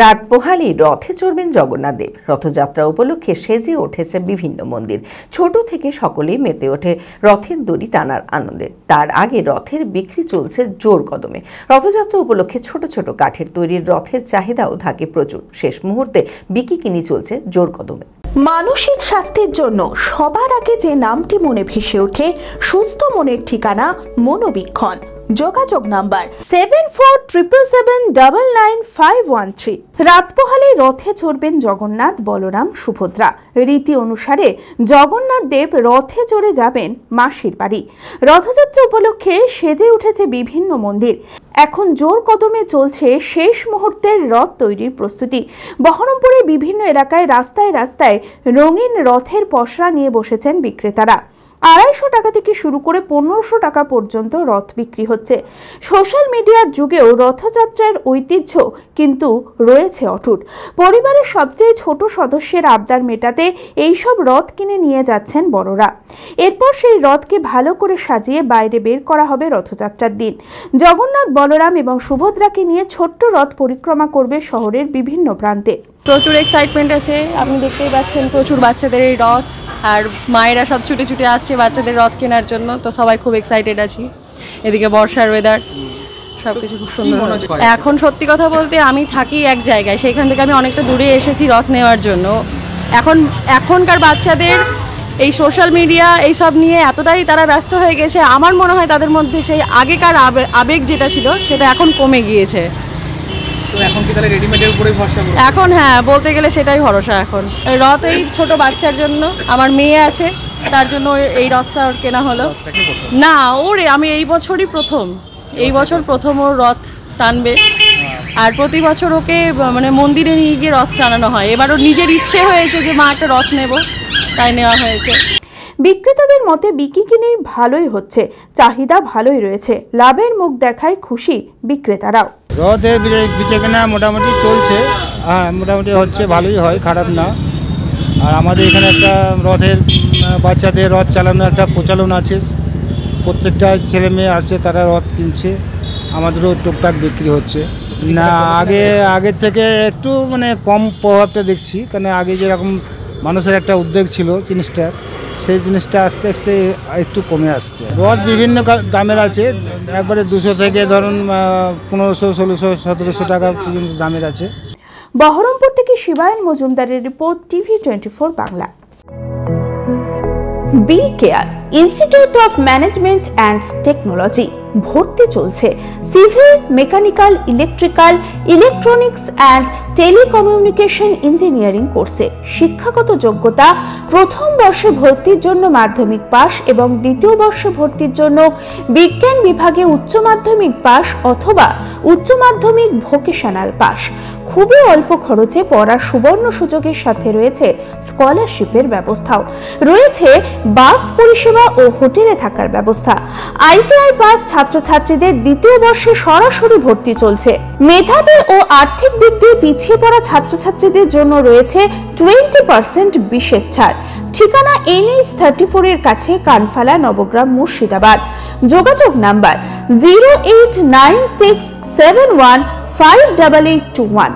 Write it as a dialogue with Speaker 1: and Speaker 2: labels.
Speaker 1: রাত পোহালেই রথে চড়বেন জগন্নাথ দেব। রথযাত্রা উপলক্ষে সেজে উঠেছে বিভিন্ন মন্দির। ছোট থেকে সকলেই মেতে ওঠে রথের দড়ি টানার আনন্দে। তার আগে রথের বিক্রি চলছে জোর কদমে। রথযাত্রা উপলক্ষে ছোট ছোট কাঠের তৈরির রথের চাহিদাও থাকে প্রচুর। শেষ মুহূর্তে বিকিকিনি চলছে জোর কদমে।
Speaker 2: মানসিক স্বাস্থ্যের জন্য সবার আগে যে নামটি মনে ভেসে ওঠে, সুস্থ মনের ঠিকানা মনোবীক্ষণ। যোগাযোগ নাম্বার 7477799513। রাত পোহালে রথে চড়বেন জগন্নাথ, বলরাম, সুভদ্রা। রীতি অনুসারে জগন্নাথ দেব রথে চড়ে যাবেন মাসির বাড়ি। রথযাত্রা উপলক্ষে সেজে উঠেছে বিভিন্ন মন্দির। এখন জোর কদমে চলছে শেষ মুহূর্তের রথ তৈরির প্রস্তুতি। বহরমপুরের বিভিন্ন এলাকায় রাস্তায় রাস্তায় রঙিন রথের পসরা নিয়ে বসেছেন বিক্রেতারা। 250 টাকা থেকে শুরু করে 1500 টাকা পর্যন্ত রথ বিক্রি হচ্ছে। সোশ্যাল মিডিয়ার যুগেও রথযাত্রার ঐতিহ্য কিন্তু রয়েছে অটুট। পরিবারের সবচেয়ে ছোট সদস্যের আবদার মেটাতে এইসব রথ কিনে নিয়ে যাচ্ছেন বড়রা। এরপর সেই রথকে ভালো করে সাজিয়ে বাইরে বের করা হবে রথযাত্রার দিন। জগন্নাথ, বলরাম এবং সুভদ্রাকে নিয়ে ছোট্ট রথ পরিক্রমা করবে শহরের বিভিন্ন প্রান্তে।
Speaker 3: প্রচুর এক্সাইটমেন্ট আছে, আপনি দেখতেই পাচ্ছেন প্রচুর বাচ্চাদের এই রথ, আর মায়েরা সব ছুটে ছুটে আসছে বাচ্চাদের রথ কেনার জন্য। তো সবাই খুব এক্সাইটেড আছি। এদিকে বর্ষার ওয়েদার, সব কিছু খুব সুন্দর। এখন সত্যি কথা বলতে আমি থাকি এক জায়গায়, সেইখান থেকে আমি অনেকটা দূরে এসেছি রথ নেওয়ার জন্য। এখনকার বাচ্চাদের এই সোশ্যাল মিডিয়া এইসব নিয়ে এতটাই তারা ব্যস্ত হয়ে গেছে, আমার মনে হয় তাদের মধ্যে সেই আগেকার আবেগ যেটা ছিল সেটা এখন কমে গিয়েছে।
Speaker 4: এখন কি তাহলে রেডিমেডের উপরেই ভরসা?
Speaker 3: এখন হ্যাঁ, বলতে গেলে সেটাই ভরসা। এখন রথ এই ছোট বাচ্চার জন্য, আমার মেয়ে আছে তার জন্য এই রথটা কেনা হলো। না ওরে, আমি এই বছরই এই বছর প্রথম ওর রথ টানবে। আর প্রতি বছর ওকে মানে মন্দিরে নিয়ে গিয়ে রথ টানানো হয়। এবার ওর নিজের ইচ্ছে হয়েছে যে মা একটা রথ নেব, তাই নেওয়া হয়েছে।
Speaker 2: বিক্রেতাদের মতে বিকিকিনি ভালোই হচ্ছে, চাহিদা ভালোই রয়েছে, লাভের মুখ দেখায় খুশি বিক্রেতারাও।
Speaker 5: রথের বেচাকেনা মোটামুটি চলছে, মোটামুটি হচ্ছে, ভালোই হয়, খারাপ না। আর আমাদের এখানে একটা রথের বাচ্চাদের রথ চালানোর একটা প্রচলন আছে। প্রত্যেকটা ছেলে মেয়ে আসছে, তারা রথ কিনছে, আমাদেরও টুকটাক বিক্রি হচ্ছে। না আগের থেকে একটু মানে কম প্রভাবটা দেখছি, কারণ আগে যেরকম মানুষের একটা উদ্বেগ ছিল জিনিসটা, সেই জিনিসটা আস্তে আস্তে একটু কমে আসছে। রথ বিভিন্ন দামের আছে, একবারে 200 থেকে ধরুন 1500, 1600, 1700 টাকা পর্যন্ত দামের আছে।
Speaker 2: বহরমপুর থেকে শিবায়ন মজুমদারের report, TV 24 Bangla. B care institute of management and technology ভর্তি চলছে civil, mechanical, electrical, electronics and telecommunication engineering কোর্সে। শিক্ষাগত যোগ্যতা: প্রথম বর্ষে ভর্তির জন্য মাধ্যমিক পাস এবং দ্বিতীয় বর্ষে ভর্তির জন্য বিজ্ঞান বিভাগে উচ্চ মাধ্যমিক পাস অথবা উচ্চ মাধ্যমিক ভোকেশনাল পাস। খুবই অল্প খরচে পড়ার সুবর্ণ সুযোগের সাথে রয়েছে স্কলারশিপের ব্যবস্থাও। রয়েছে বাস পরিষেবা ও হোটেলে থাকার ব্যবস্থা। আইটিআই পাস ছাত্রছাত্রীদের দ্বিতীয় বর্ষে সরাসরি ভর্তি চলছে। মেধাবী ও আর্থিক দিক দিয়ে পিছিয়ে পড়া ছাত্রছাত্রীদের জন্য রয়েছে 20% বিশেষ ছাড়। ঠিকানা NH 34 এর কাছে, কানফালা, নবগ্রাম, মুর্শিদাবাদ। যোগাযোগ নাম্বার 08967158821।